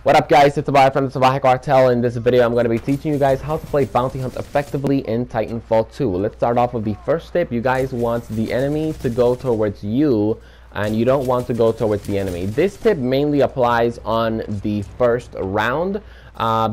What up, guys? It's Salvajee from the Salvajee Cartel. In this video, I'm going to be teaching you guys how to play bounty hunt effectively in Titanfall 2. Let's start off with the first tip. You guys want the enemy to go towards you, and you don't want to go towards the enemy. This tip mainly applies on the first round,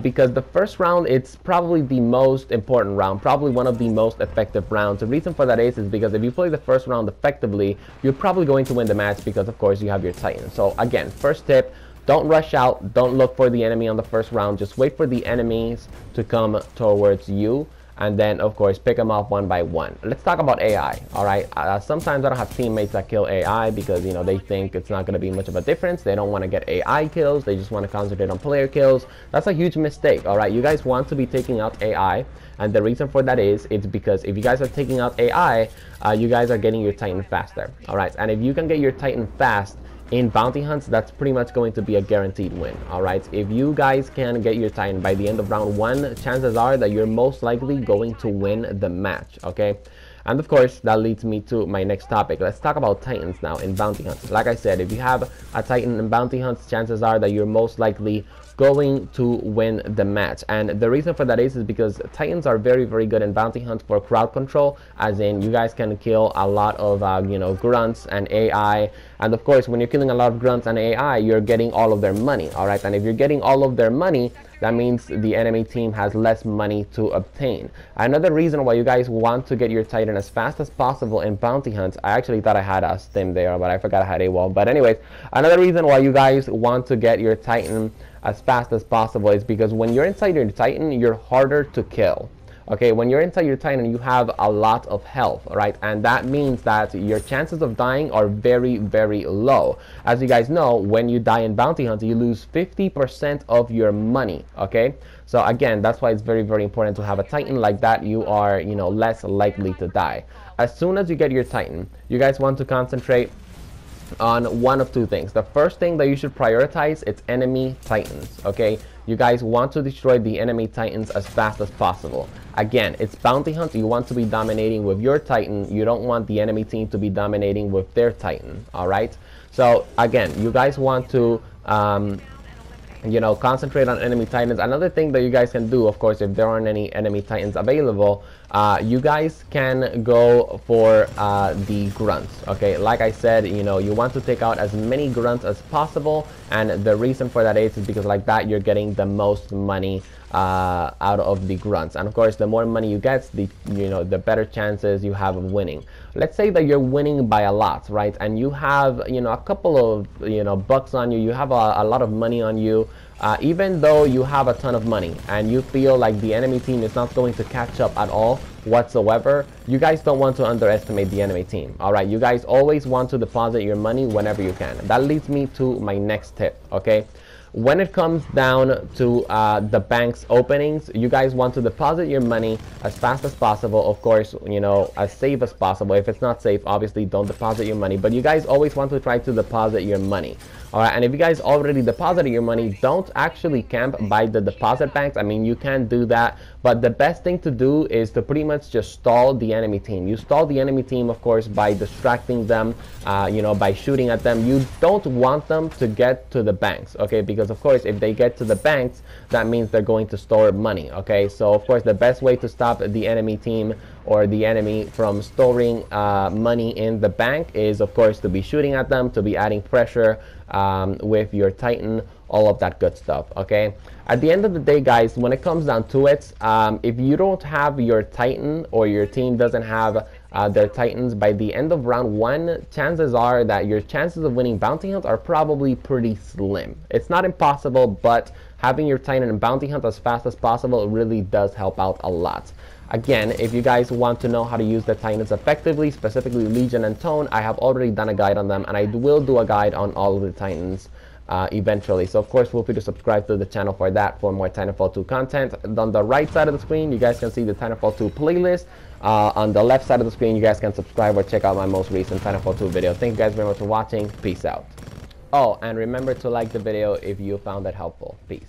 because the first round, it's probably the most important round, probably one of the most effective rounds. The reason for that is because if you play the first round effectively, you're probably going to win the match because, of course, you have your Titan. So again, first tip. Don't rush out. Don't look for the enemy on the first round. Just wait for the enemies to come towards you. And then, of course, pick them off one by one. Let's talk about AI, all right? Sometimes I don't have teammates that kill AI because, you know, they think it's not going to be much of a difference. They don't want to get AI kills. They just want to concentrate on player kills. That's a huge mistake, all right? You guys want to be taking out AI. And the reason for that is, it's because if you guys are taking out AI, you guys are getting your Titan faster, all right? And if you can get your Titan fast, in bounty hunts, that's pretty much going to be a guaranteed win. All right, if you guys can get your Titan by the end of round 1, chances are that you're most likely going to win the match. Okay, and of course that leads me to my next topic. Let's talk about Titans now in bounty hunts. Like I said, if you have a Titan in bounty hunts, chances are that you're most likely going to win the match. And the reason for that is because Titans are very, very good in bounty hunt for crowd control, as in you guys can kill a lot of you know, grunts and AI. And of course, when you're killing a lot of grunts and AI, you're getting all of their money. All right, and if you're getting all of their money, that means the enemy team has less money to obtain. Another reason why you guys want to get your Titan as fast as possible in bounty hunts, I actually thought I had a stim there, but I forgot I had a wall. But anyways, another reason why you guys want to get your Titan as fast as possible is because when you're inside your Titan, you're harder to kill. Okay, when you're inside your Titan, you have a lot of health, right? And that means that your chances of dying are very, very low. As you guys know, when you die in bounty hunts, you lose 50% of your money, okay? So again, that's why it's very, very important to have a Titan like that. You are, you know, less likely to die. As soon as you get your Titan, you guys want to concentrate on one of two things. The first thing that you should prioritize is enemy Titans, okay? You guys want to destroy the enemy Titans as fast as possible. Again, it's bounty hunt. You want to be dominating with your Titan. You don't want the enemy team to be dominating with their Titan, all right? So again, you guys want to you know, concentrate on enemy Titans. Another thing that you guys can do, of course, if there aren't any enemy Titans available, you guys can go for the grunts. Okay, like I said, you know, you want to take out as many grunts as possible, and the reason for that is because like that you're getting the most money out of the grunts. And of course, the more money you get, the the better chances you have of winning. Let's say that you're winning by a lot, right? And you have, you know, a couple of bucks on you. You have a lot of money on you. Even though you have a ton of money and you feel like the enemy team is not going to catch up at all whatsoever, you guys don't want to underestimate the enemy team. All right, you guys always want to deposit your money whenever you can. That leads me to my next tip, okay? When it comes down to the bank's openings, you guys want to deposit your money as fast as possible. Of course, you know, as safe as possible. If it's not safe, obviously don't deposit your money, but you guys always want to try to deposit your money. All right, and if you guys already deposited your money, don't actually camp by the deposit banks. I mean, you can do that, but the best thing to do is to pretty much just stall the enemy team. You stall the enemy team, of course, by distracting them, you know, by shooting at them. You don't want them to get to the banks, okay? Because of course, if they get to the banks, that means they're going to store money, okay? So of course, the best way to stop the enemy team or the enemy from storing money in the bank is, of course, to be shooting at them, to be adding pressure with your Titan, all of that good stuff, okay? At the end of the day, guys, when it comes down to it, if you don't have your Titan or your team doesn't have their Titans by the end of round 1, chances are that your chances of winning bounty hunts are probably pretty slim. It's not impossible, but having your Titan in bounty hunt as fast as possible really does help out a lot. Again, if you guys want to know how to use the Titans effectively, specifically Legion and Tone, I have already done a guide on them, and I will do a guide on all of the Titans eventually. So of course, feel free to subscribe to the channel for that, for more Titanfall 2 content. On the right side of the screen, you guys can see the Titanfall 2 playlist. On the left side of the screen, you guys can subscribe or check out my most recent Titanfall 2 video. Thank you guys very much for watching. Peace out. Oh, and remember to like the video if you found it helpful. Peace.